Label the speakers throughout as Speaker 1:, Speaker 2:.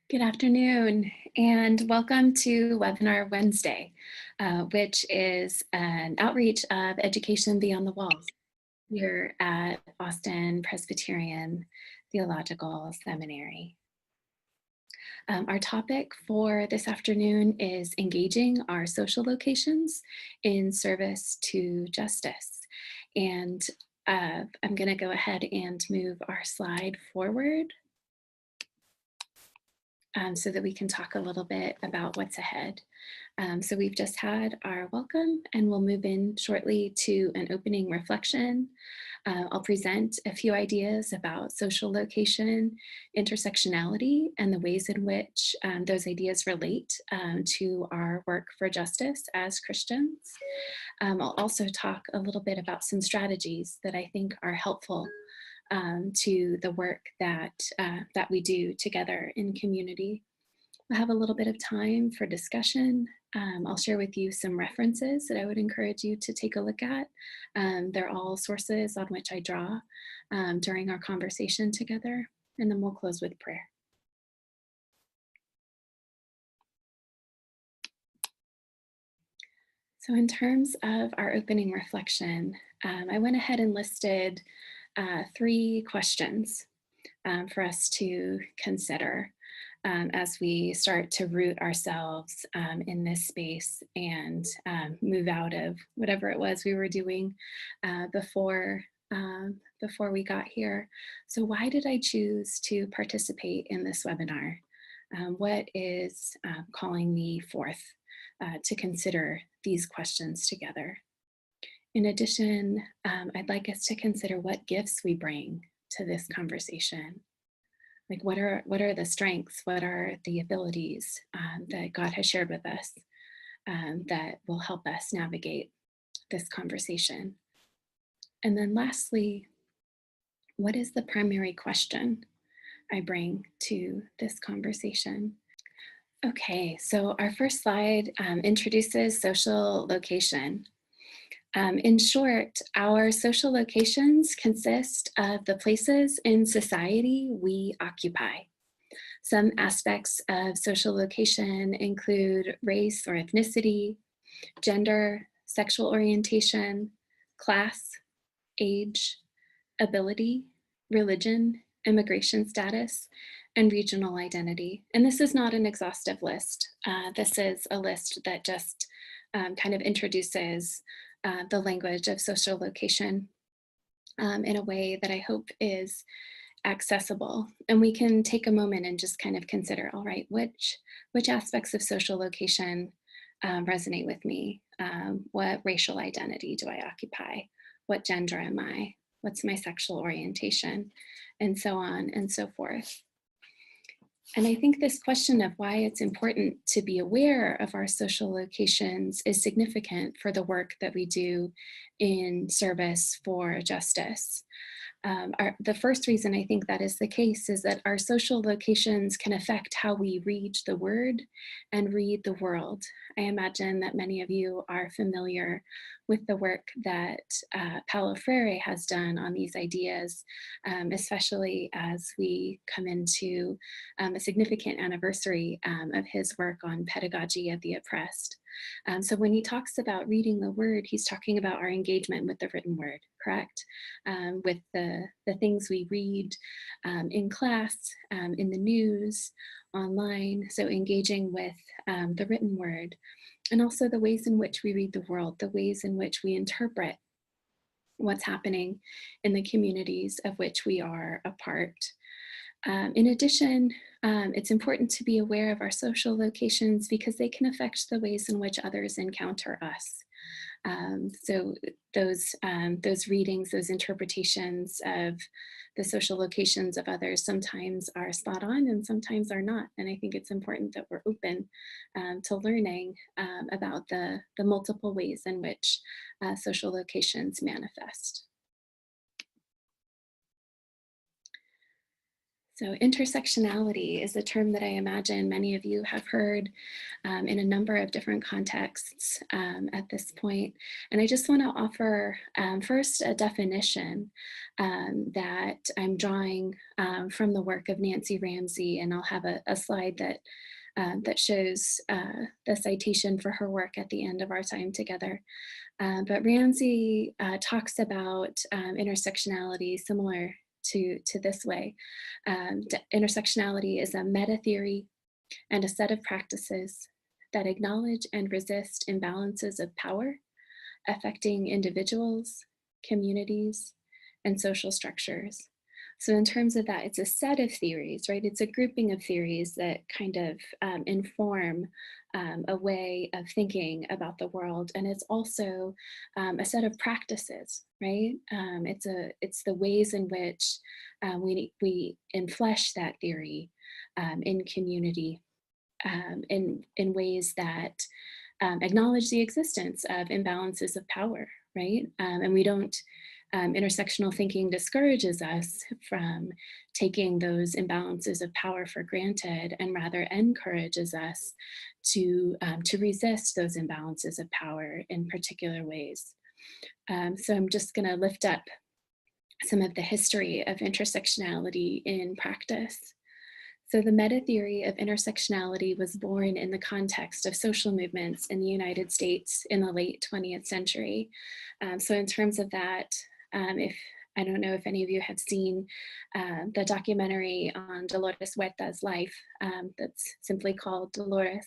Speaker 1: Good afternoon, and welcome to Webinar Wednesday, which is an outreach of Education Beyond the Walls here at Austin Presbyterian Theological Seminary. Our topic for this afternoon is engaging our social locations in service to justice. And I'm going to go ahead and move our slide forward so that we can talk a little bit about what's ahead. So we've just had our welcome, and we'll move in shortly to an opening reflection. I'll present a few ideas about social location, intersectionality, and the ways in which those ideas relate to our work for justice as Christians. I'll also talk a little bit about some strategies that I think are helpful to the work that we do together in community. We'll have a little bit of time for discussion. I'll share with you some references that I would encourage you to take a look at. They're all sources on which I draw during our conversation together, and then we'll close with prayer. So in terms of our opening reflection, I went ahead and listed 3 questions for us to consider as we start to root ourselves in this space and move out of whatever it was we were doing before we got here. So why did I choose to participate in this webinar? What is calling me forth to consider these questions together? In addition, I'd like us to consider what gifts we bring to this conversation. Like what are the strengths, what are the abilities that God has shared with us that will help us navigate this conversation? And then lastly, what is the primary question I bring to this conversation? Okay, so our first slide introduces social location. In short, our social locations consist of the places in society we occupy. Some aspects of social location include race or ethnicity, gender, sexual orientation, class, age, ability, religion, immigration status, and regional identity. And this is not an exhaustive list. This is a list that just kind of introduces the language of social location in a way that I hope is accessible. And we can take a moment and just kind of consider, all right, which aspects of social location resonate with me? What racial identity do I occupy? What gender am I? What's my sexual orientation? And so on and so forth. And I think this question of why it's important to be aware of our social locations is significant for the work that we do in service for justice. The first reason I think that is the case is that our social locations can affect how we read the word and read the world. I imagine that many of you are familiar with the work that Paulo Freire has done on these ideas, especially as we come into a significant anniversary of his work on pedagogy of the oppressed. So when he talks about reading the word, he's talking about our engagement with the written word, correct? With the things we read in class, in the news, online, so engaging with the written word, and also the ways in which we read the world, the ways in which we interpret what's happening in the communities of which we are a part. In addition, it's important to be aware of our social locations because they can affect the ways in which others encounter us. So those readings, those interpretations of the social locations of others sometimes are spot on and sometimes are not. And I think it's important that we're open to learning about the multiple ways in which social locations manifest. So intersectionality is a term that I imagine many of you have heard in a number of different contexts at this point. And I just want to offer first a definition that I'm drawing from the work of Nancy Ramsey, and I'll have a slide that shows the citation for her work at the end of our time together. But Ramsey talks about intersectionality similar to this way. Intersectionality is a meta theory and a set of practices that acknowledge and resist imbalances of power affecting individuals, communities, and social structures. So in terms of that, it's a set of theories, right? It's a grouping of theories that kind of inform a way of thinking about the world. And it's also a set of practices, right? It's the ways in which we enflesh that theory in community in ways that acknowledge the existence of imbalances of power, right? And we don't, intersectional thinking discourages us from taking those imbalances of power for granted, and rather encourages us to resist those imbalances of power in particular ways. So I'm just gonna lift up some of the history of intersectionality in practice. So the meta theory of intersectionality was born in the context of social movements in the United States in the late 20th century. So in terms of that, if I don't know if any of you have seen the documentary on Dolores Huerta's life that's simply called Dolores.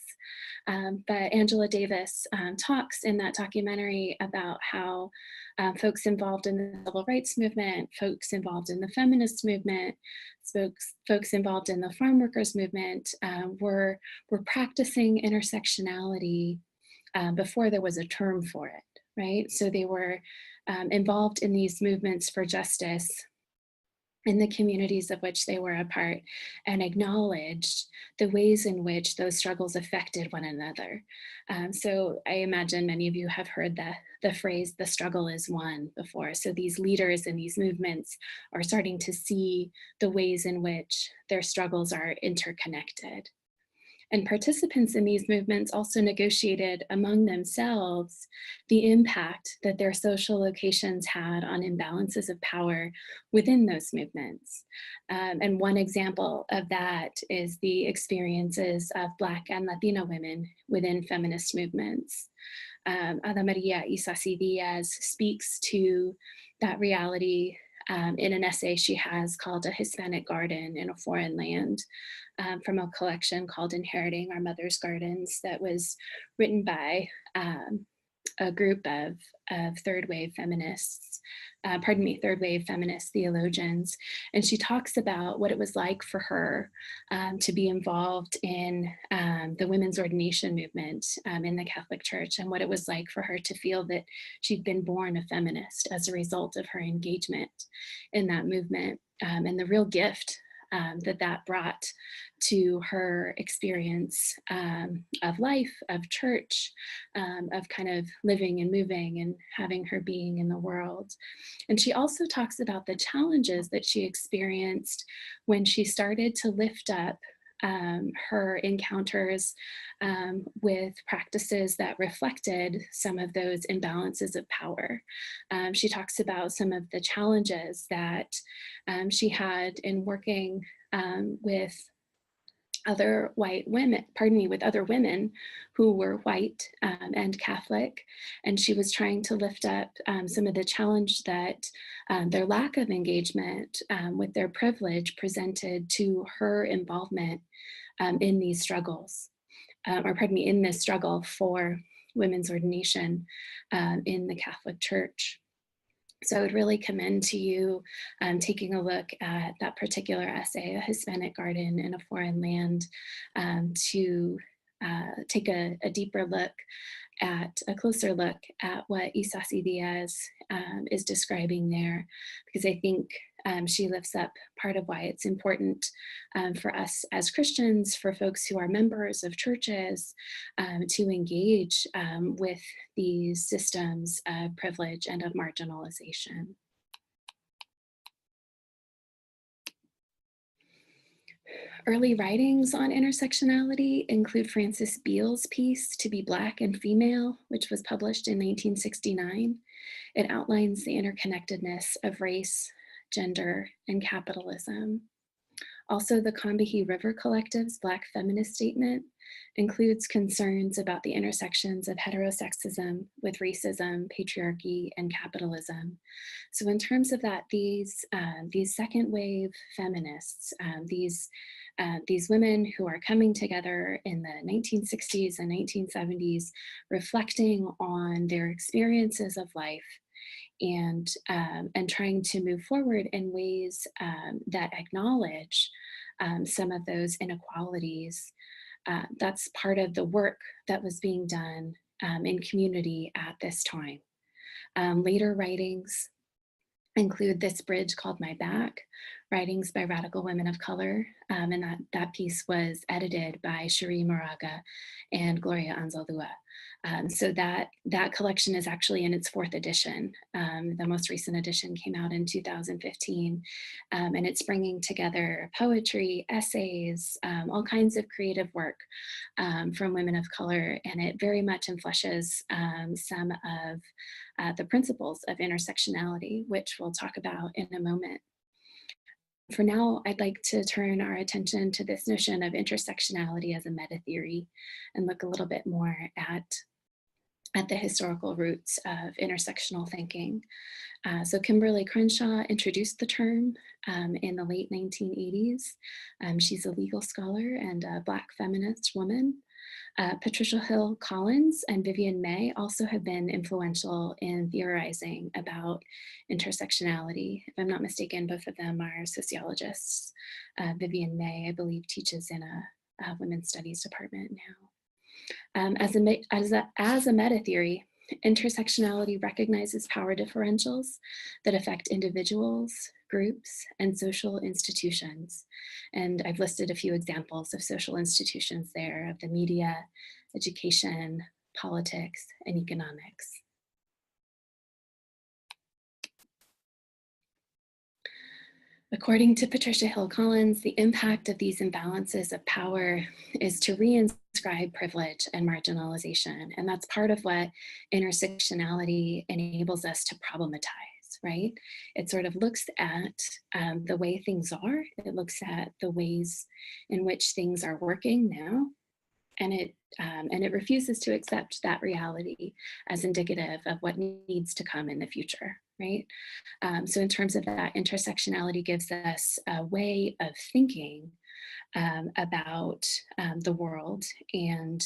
Speaker 1: But Angela Davis talks in that documentary about how folks involved in the civil rights movement, folks involved in the feminist movement, folks involved in the farm workers movement were practicing intersectionality before there was a term for it, right? So they were involved in these movements for justice in the communities of which they were a part, and acknowledged the ways in which those struggles affected one another. So I imagine many of you have heard the phrase, the struggle is one, before. So these leaders in these movements are starting to see the ways in which their struggles are interconnected. And participants in these movements also negotiated among themselves the impact that their social locations had on imbalances of power within those movements. And one example of that is the experiences of Black and Latino women within feminist movements. Ada Maria Isasi Diaz speaks to that reality in an essay she has called A Hispanic Garden in a Foreign Land, from a collection called Inheriting Our Mother's Gardens, that was written by a group of third wave feminist theologians. And she talks about what it was like for her to be involved in the women's ordination movement in the Catholic Church, and what it was like for her to feel that she'd been born a feminist as a result of her engagement in that movement, and the real gift that brought to her experience of life, of church, of kind of living and moving and having her being in the world. And she also talks about the challenges that she experienced when she started to lift up her encounters with practices that reflected some of those imbalances of power. She talks about some of the challenges that she had in working with other women who were white and Catholic. And she was trying to lift up some of the challenge that their lack of engagement with their privilege presented to her involvement in these struggles, in this struggle for women's ordination in the Catholic Church. So I would really commend to you taking a look at that particular essay, A Hispanic Garden in a Foreign Land, to take a deeper look a closer look at what Isasi Diaz is describing there, because I think she lifts up part of why it's important for us as Christians, for folks who are members of churches, to engage with these systems of privilege and of marginalization. Early writings on intersectionality include Frances Beale's piece, To Be Black and Female, which was published in 1969. It outlines the interconnectedness of race, gender, and capitalism. Also, the Combahee River Collective's Black Feminist Statement includes concerns about the intersections of heterosexism with racism, patriarchy, and capitalism. So in terms of that, these second wave feminists, these women who are coming together in the 1960s and 1970s, reflecting on their experiences of life and trying to move forward in ways that acknowledge some of those inequalities. That's part of the work that was being done in community at this time. Later writings include This Bridge Called My Back, writings by radical women of color, and that piece was edited by Cherie Moraga and Gloria Anzaldúa. So that collection is actually in its 4th edition. The most recent edition came out in 2015, and it's bringing together poetry, essays, all kinds of creative work from women of color, and it very much enfleshes some of the principles of intersectionality, which we'll talk about in a moment. For now, I'd like to turn our attention to this notion of intersectionality as a meta theory and look a little bit more at the historical roots of intersectional thinking. So Kimberl Crenshaw introduced the term in the late 1980s. She's a legal scholar and a Black feminist woman. Patricia Hill Collins and Vivian May also have been influential in theorizing about intersectionality. If I'm not mistaken, both of them are sociologists. Vivian May, I believe, teaches in a women's studies department now. As a meta theory, intersectionality recognizes power differentials that affect individuals, groups, and social institutions. And I've listed a few examples of social institutions there of the media, education, politics, and economics. According to Patricia Hill Collins, the impact of these imbalances of power is to reinscribe privilege and marginalization. And that's part of what intersectionality enables us to problematize, right? It sort of looks at the way things are. It looks at the ways in which things are working now. And it refuses to accept that reality as indicative of what needs to come in the future, right? So in terms of that, intersectionality gives us a way of thinking about the world and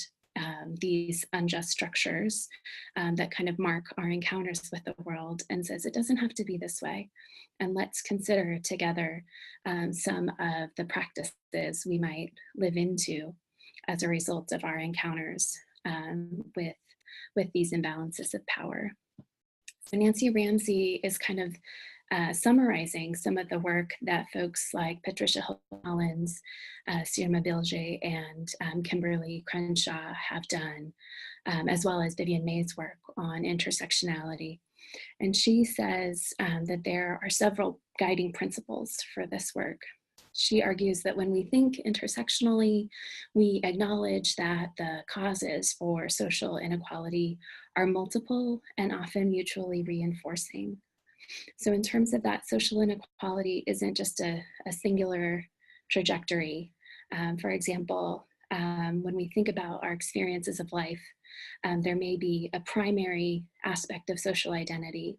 Speaker 1: these unjust structures that kind of mark our encounters with the world, and says it doesn't have to be this way. And let's consider together some of the practices we might live into as a result of our encounters with these imbalances of power. So Nancy Ramsey is kind of summarizing some of the work that folks like Patricia Hill Collins, Sirma Bilge, and Kimberl Crenshaw have done, as well as Vivian May's work on intersectionality. And she says that there are several guiding principles for this work. She argues that when we think intersectionally, we acknowledge that the causes for social inequality are multiple and often mutually reinforcing. So in terms of that, social inequality isn't just a singular trajectory. For example, when we think about our experiences of life, there may be a primary aspect of social identity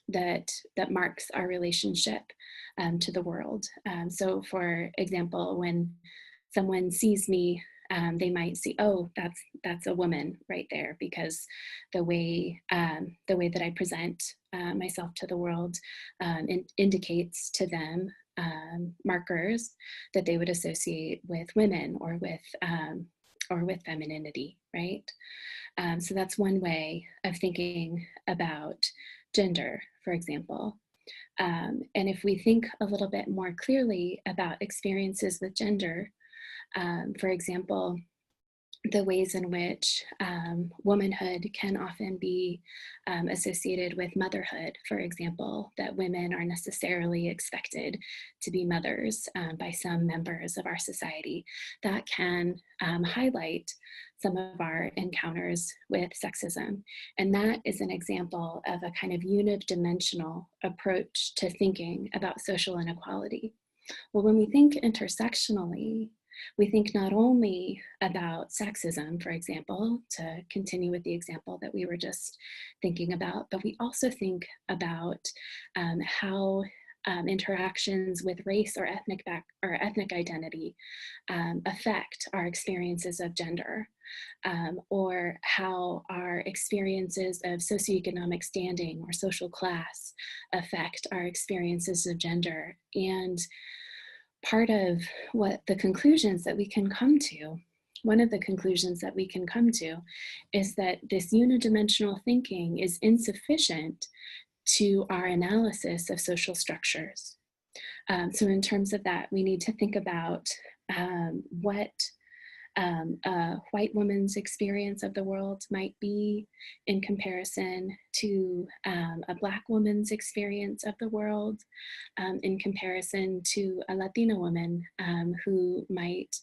Speaker 1: that marks our relationship to the world. So for example, when someone sees me, they might see, oh, that's a woman right there, because the way that I present myself to the world indicates to them markers that they would associate with women or with femininity, right? So that's one way of thinking about gender, for example. And if we think a little bit more clearly about experiences with gender, for example, the ways in which womanhood can often be associated with motherhood, for example, that women are necessarily expected to be mothers by some members of our society. That can highlight some of our encounters with sexism. And that is an example of a kind of unidimensional approach to thinking about social inequality. Well, when we think intersectionally, we think not only about sexism, for example, to continue with the example that we were just thinking about, but we also think about how interactions with race or ethnic identity affect our experiences of gender, or how our experiences of socioeconomic standing or social class affect our experiences of gender. And part of what the conclusions that we can come to, one of the conclusions that we can come to is that this unidimensional thinking is insufficient to our analysis of social structures. So in terms of that, we need to think about what a white woman's experience of the world might be in comparison to a Black woman's experience of the world, in comparison to a Latino woman who might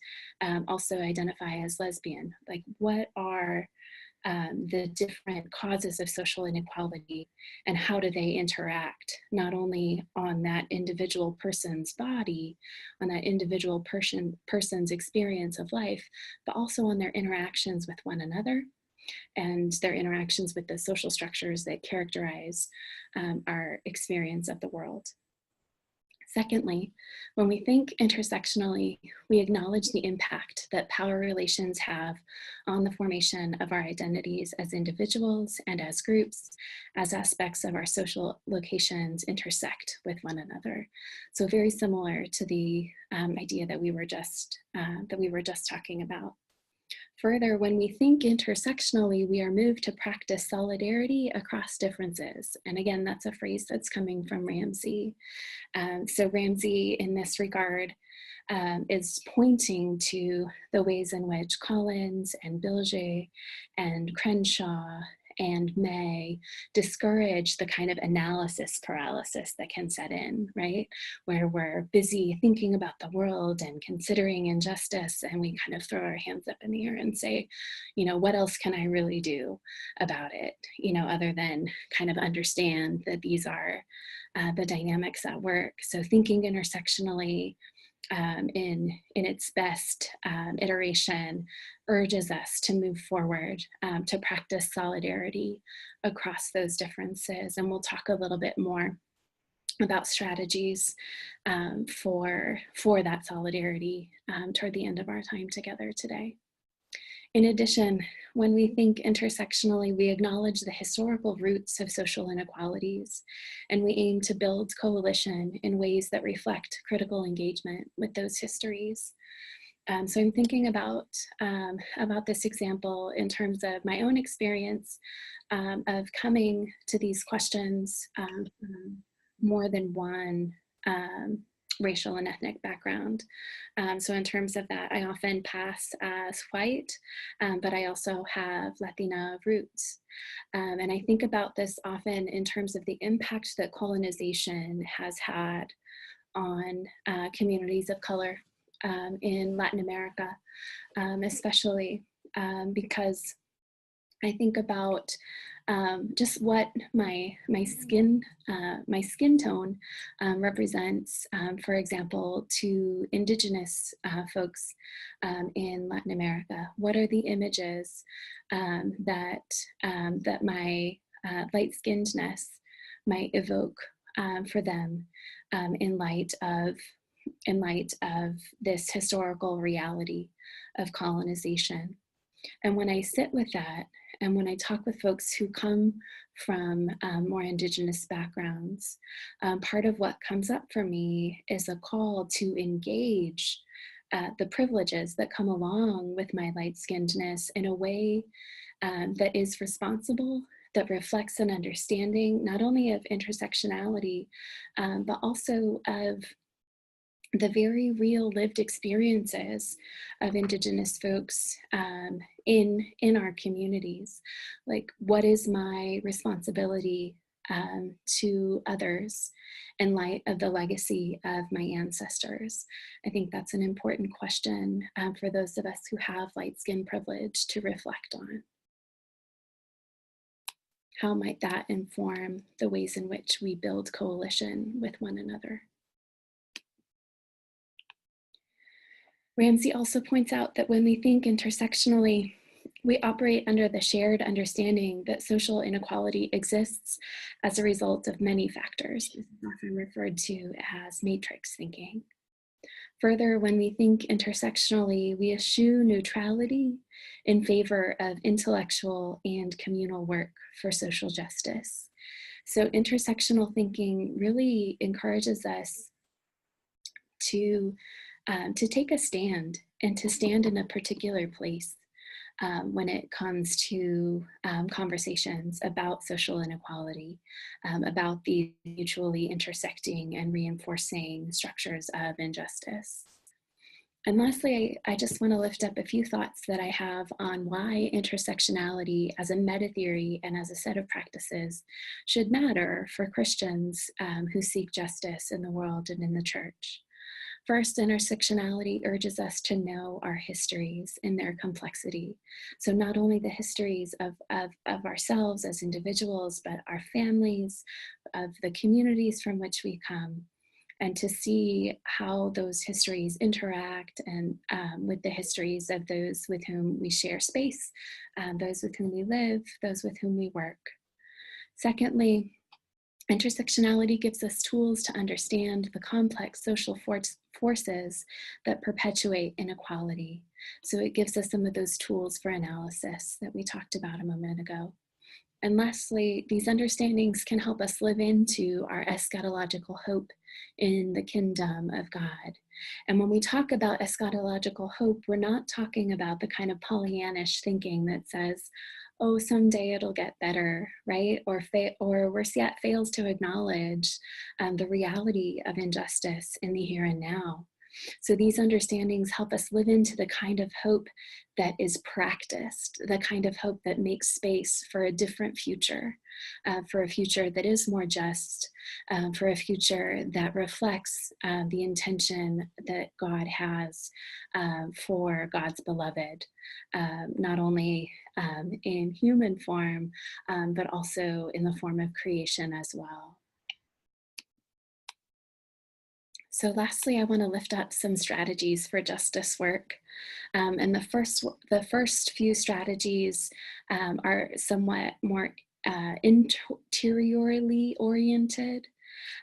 Speaker 1: also identify as lesbian. Like, what are the different causes of social inequality, and how do they interact, not only on that individual person's body, on that individual person's experience of life, but also on their interactions with one another and their interactions with the social structures that characterize our experience of the world. Secondly, when we think intersectionally, we acknowledge the impact that power relations have on the formation of our identities as individuals and as groups, as aspects of our social locations intersect with one another. So very similar to the idea that we were just talking about. Further, when we think intersectionally, we are moved to practice solidarity across differences. And again, that's a phrase that's coming from Ramsey. So Ramsey, in this regard, is pointing to the ways in which Collins and Bilge and Crenshaw and May discourage the kind of analysis paralysis that can set in, right? Where we're busy thinking about the world and considering injustice, and we kind of throw our hands up in the air and say, you know, what else can I really do about it? You know, other than kind of understand that these are the dynamics at work. So thinking intersectionally in its best iteration urges us to move forward, to practice solidarity across those differences. And we'll talk a little bit more about strategies for that solidarity toward the end of our time together today. In addition, when we think intersectionally, we acknowledge the historical roots of social inequalities, and we aim to build coalition in ways that reflect critical engagement with those histories. So I'm thinking about this example in terms of my own experience of coming to these questions more than one racial and ethnic background. So in terms of that, I often pass as white, but I also have Latina roots. And I think about this often in terms of the impact that colonization has had on communities of color in Latin America, especially because I think about just what my skin tone represents, for example, to indigenous folks in Latin America. What are the images that my light-skinnedness might evoke for them in light of this historical reality of colonization? And when I sit with that, and when I talk with folks who come from more indigenous backgrounds, part of what comes up for me is a call to engage the privileges that come along with my light-skinnedness in a way that is responsible, that reflects an understanding not only of intersectionality, but also of the very real lived experiences of indigenous folks in our communities. Like, what is my responsibility to others in light of the legacy of my ancestors? I think that's an important question for those of us who have light skin privilege to reflect on. How might that inform the ways in which we build coalition with one another? Ramsey also points out that when we think intersectionally, we operate under the shared understanding that social inequality exists as a result of many factors. This is often referred to as matrix thinking. Further, when we think intersectionally, we eschew neutrality in favor of intellectual and communal work for social justice. So intersectional thinking really encourages us to take a stand and to stand in a particular place when it comes to conversations about social inequality, about the mutually intersecting and reinforcing structures of injustice. And lastly, I just want to lift up a few thoughts that I have on why intersectionality as a meta theory and as a set of practices should matter for Christians who seek justice in the world and in the church. First, intersectionality urges us to know our histories in their complexity. So not only the histories of ourselves as individuals, but our families, of the communities from which we come, and to see how those histories interact and with the histories of those with whom we share space, those with whom we live, those with whom we work. Secondly, intersectionality gives us tools to understand the complex social forces that perpetuate inequality. So it gives us some of those tools for analysis that we talked about a moment ago. And lastly, these understandings can help us live into our eschatological hope in the kingdom of God. And when we talk about eschatological hope, we're not talking about the kind of Pollyannish thinking that says, oh, someday it'll get better, right? Or worse yet, fails to acknowledge the reality of injustice in the here and now. So these understandings help us live into the kind of hope that is practiced, the kind of hope that makes space for a different future, for a future that is more just, for a future that reflects the intention that God has for God's beloved, not only in human form, but also in the form of creation as well. So lastly, I want to lift up some strategies for justice work. And the first few strategies are somewhat more interiorly oriented.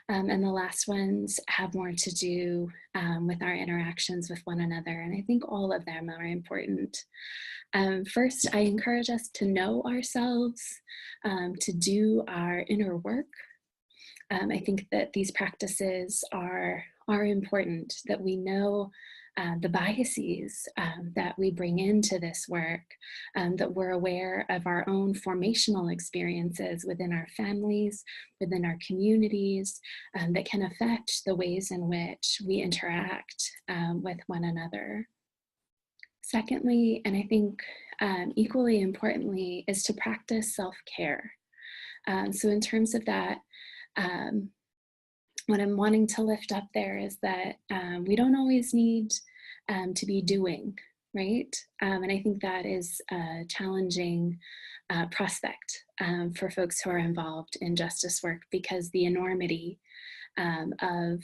Speaker 1: And the last ones have more to do with our interactions with one another. And I think all of them are important. First, I encourage us to know ourselves, to do our inner work. I think that these practices are important, that we know the biases that we bring into this work, that we're aware of our own formational experiences within our families, within our communities, that can affect the ways in which we interact with one another. Secondly, and I think equally importantly, is to practice self-care. So in terms of that, what I'm wanting to lift up there is that we don't always need to be doing, right? And I think that is a challenging prospect for folks who are involved in justice work, because the enormity of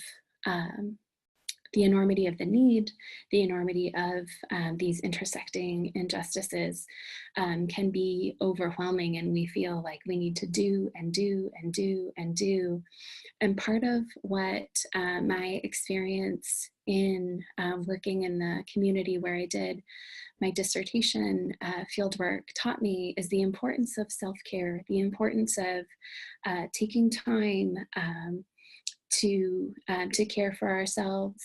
Speaker 1: the need, the enormity of these intersecting injustices can be overwhelming, and we feel like we need to do and do and do and do. And part of what my experience in working in the community where I did my dissertation fieldwork taught me is the importance of self-care, the importance of taking time to care for ourselves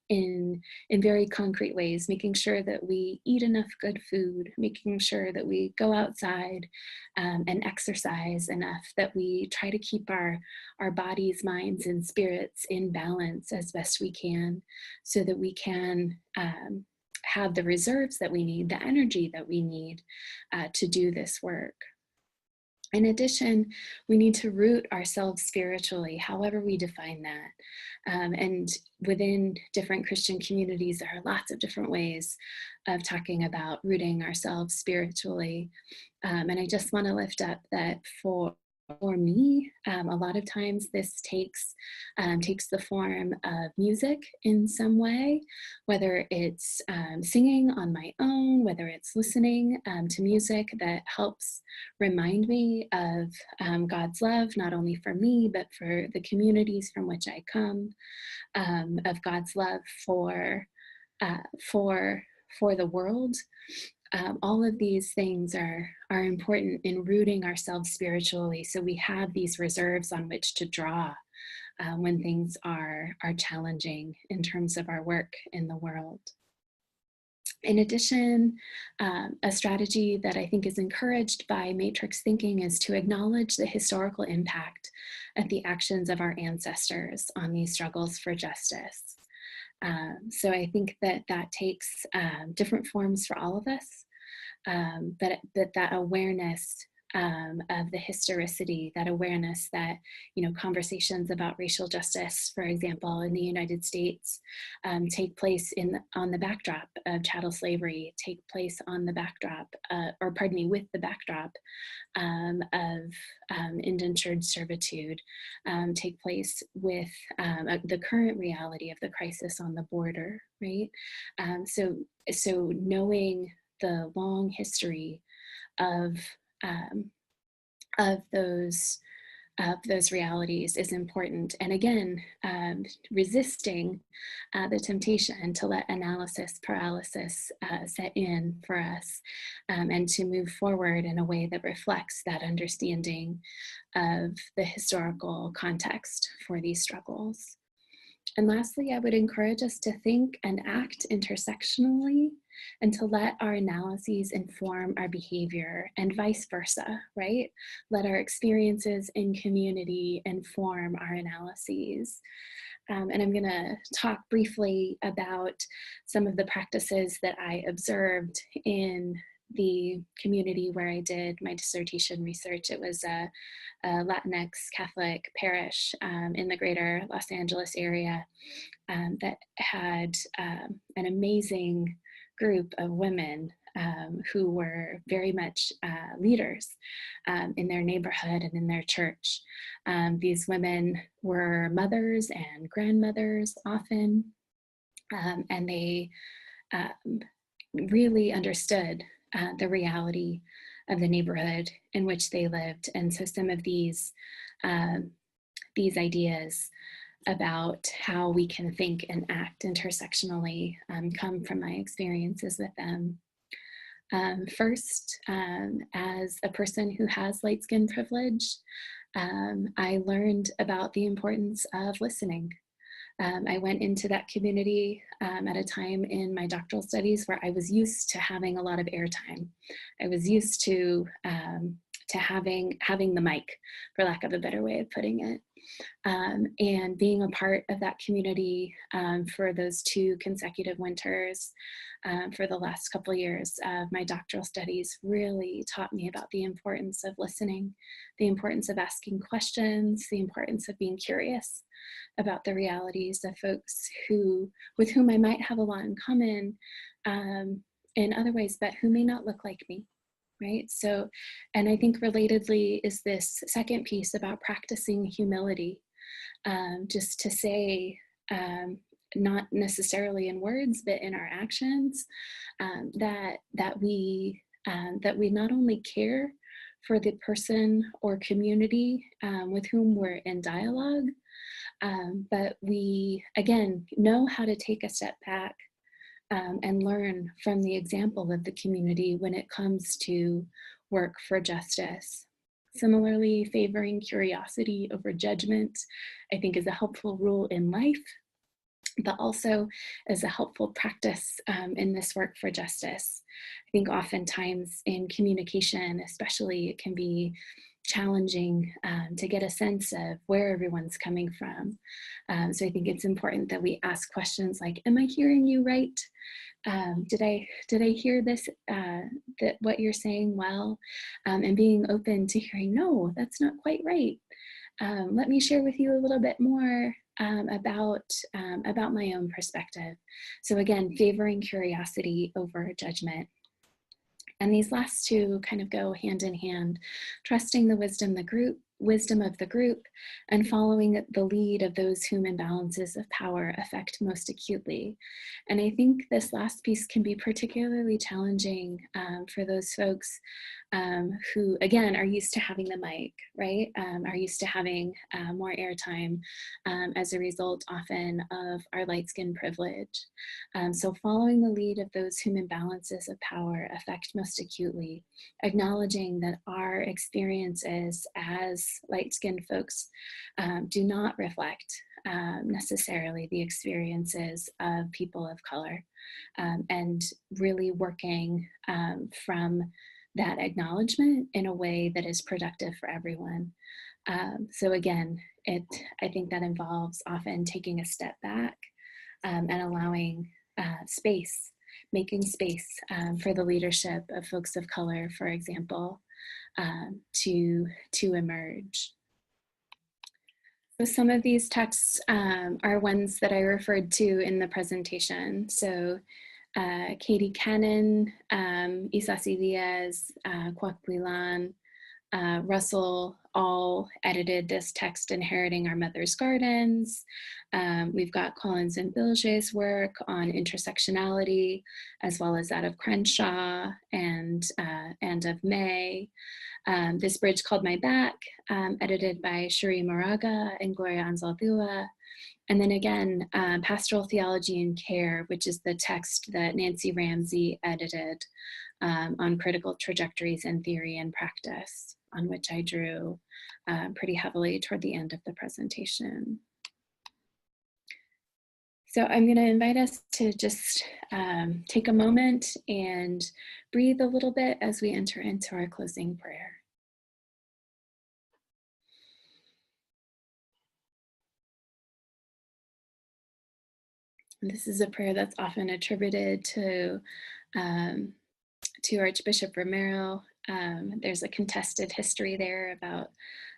Speaker 1: in very concrete ways, making sure that we eat enough good food, making sure that we go outside and exercise enough, that we try to keep our bodies, minds, and spirits in balance as best we can, so that we can have the reserves that we need, the energy that we need to do this work. In addition, we need to root ourselves spiritually, however we define that. And within different Christian communities, there are lots of different ways of talking about rooting ourselves spiritually. And I just want to lift up that for me, a lot of times this takes the form of music in some way, whether it's singing on my own, whether it's listening to music that helps remind me of God's love, not only for me, but for the communities from which I come, of God's love for the world. All of these things are important in rooting ourselves spiritually, so we have these reserves on which to draw when things are challenging in terms of our work in the world. In addition, a strategy that I think is encouraged by matrix thinking is to acknowledge the historical impact of the actions of our ancestors on these struggles for justice. So I think that takes different forms for all of us, but that awareness of the historicity, that awareness that, conversations about racial justice, for example, in the United States, take place on the backdrop of chattel slavery, take place on the backdrop, with the backdrop of indentured servitude, take place with the current reality of the crisis on the border, right? So knowing the long history of those realities is important. And again, resisting the temptation to let analysis paralysis set in for us, and to move forward in a way that reflects that understanding of the historical context for these struggles. And lastly, I would encourage us to think and act intersectionally, and to let our analyses inform our behavior, and vice versa, right? Let our experiences in community inform our analyses. And I'm going to talk briefly about some of the practices that I observed in the community where I did my dissertation research. It was a Latinx Catholic parish in the greater Los Angeles area that had an amazing group of women who were very much leaders in their neighborhood and in their church. These women were mothers and grandmothers often, and they really understood the reality of the neighborhood in which they lived. And so some of these ideas about how we can think and act intersectionally come from my experiences with them. First, as a person who has light skin privilege, I learned about the importance of listening. I went into that community at a time in my doctoral studies where I was used to having a lot of airtime. I was used to having the mic, for lack of a better way of putting it. And being a part of that community for those 2 consecutive winters for the last couple of years of my doctoral studies really taught me about the importance of listening, the importance of asking questions, the importance of being curious about the realities of folks with whom I might have a lot in common in other ways, but who may not look like me. Right? So, and I think relatedly is this second piece about practicing humility, just to say, not necessarily in words, but in our actions, that we not only care for the person or community with whom we're in dialogue, but we, again, know how to take a step back and learn from the example of the community when it comes to work for justice. Similarly, favoring curiosity over judgment, I think, is a helpful rule in life, but also as a helpful practice in this work for justice. I think oftentimes in communication, especially, it can be challenging to get a sense of where everyone's coming from. So I think it's important that we ask questions like, am I hearing you right? Did I hear this, that what you're saying well? And being open to hearing, no, that's not quite right. Let me share with you a little bit more about my own perspective. So again, favoring curiosity over judgment. And these last two kind of go hand in hand, trusting the wisdom of the group, and following the lead of those whom imbalances of power affect most acutely. And I think this last piece can be particularly challenging for those folks who, again, are used to having the mic, right? Are used to having more airtime as a result often of our light skin privilege. So following the lead of those whom imbalances of power affect most acutely, acknowledging that our experiences as light-skinned folks do not reflect necessarily the experiences of people of color, and really working from that acknowledgement in a way that is productive for everyone. So again, I think that involves often taking a step back and allowing space, making space for the leadership of folks of color, for example, to emerge. So some of these texts are ones that I referred to in the presentation. So Katie Cannon, Isasi Diaz, Kwakwilan, Russell all edited this text, Inheriting Our Mother's Gardens. We've got Collins and Bilge's work on intersectionality, as well as that of Crenshaw and of May. This Bridge Called My Back, edited by Cherie Moraga and Gloria Anzaldúa. And then again, Pastoral Theology and Care, which is the text that Nancy Ramsey edited on critical trajectories in theory and practice, on which I drew pretty heavily toward the end of the presentation. So I'm going to invite us to just take a moment and breathe a little bit as we enter into our closing prayer. And this is a prayer that's often attributed to Archbishop Romero. There's a contested history there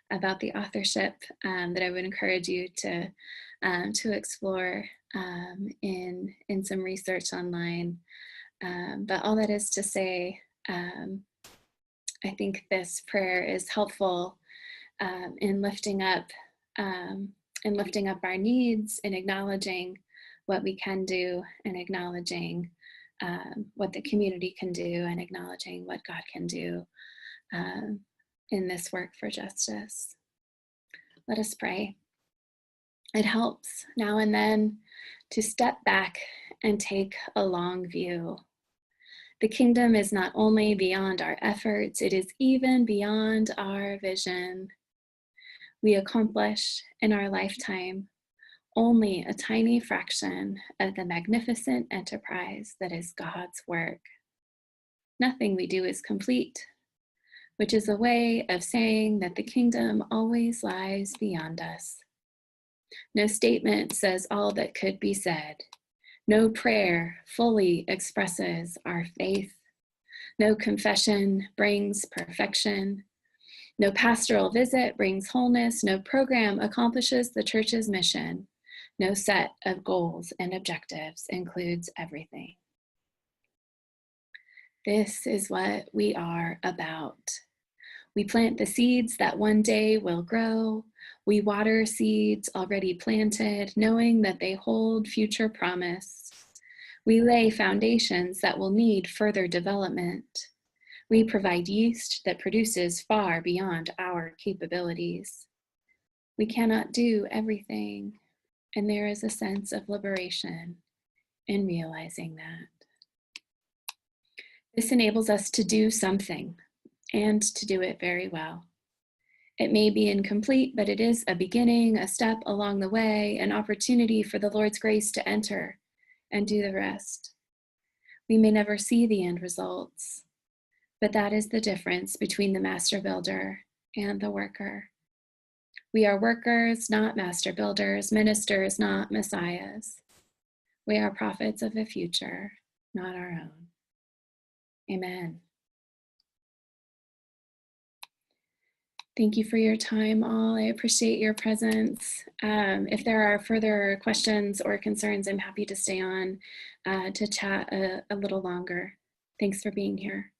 Speaker 1: about the authorship that I would encourage you to explore in some research online. But all that is to say, I think this prayer is helpful in lifting up our needs, in acknowledging what we can do, and acknowledging what the community can do, and acknowledging what God can do in this work for justice. Let us pray. It helps now and then to step back and take a long view. The kingdom is not only beyond our efforts, it is even beyond our vision. We accomplish in our lifetime only a tiny fraction of the magnificent enterprise that is God's work. Nothing we do is complete, which is a way of saying that the kingdom always lies beyond us. No statement says all that could be said. No prayer fully expresses our faith. No confession brings perfection. No pastoral visit brings wholeness. No program accomplishes the church's mission. No set of goals and objectives includes everything. This is what we are about. We plant the seeds that one day will grow. We water seeds already planted, knowing that they hold future promise. We lay foundations that will need further development. We provide yeast that produces far beyond our capabilities. We cannot do everything, and there is a sense of liberation in realizing that. This enables us to do something, and to do it very well. It may be incomplete, but it is a beginning, a step along the way, an opportunity for the Lord's grace to enter and do the rest. We may never see the end results, but that is the difference between the master builder and the worker. We are workers, not master builders, ministers, not messiahs. We are prophets of a future, not our own. Amen. Thank you for your time, all. I appreciate your presence. If there are further questions or concerns, I'm happy to stay on to chat a little longer. Thanks for being here.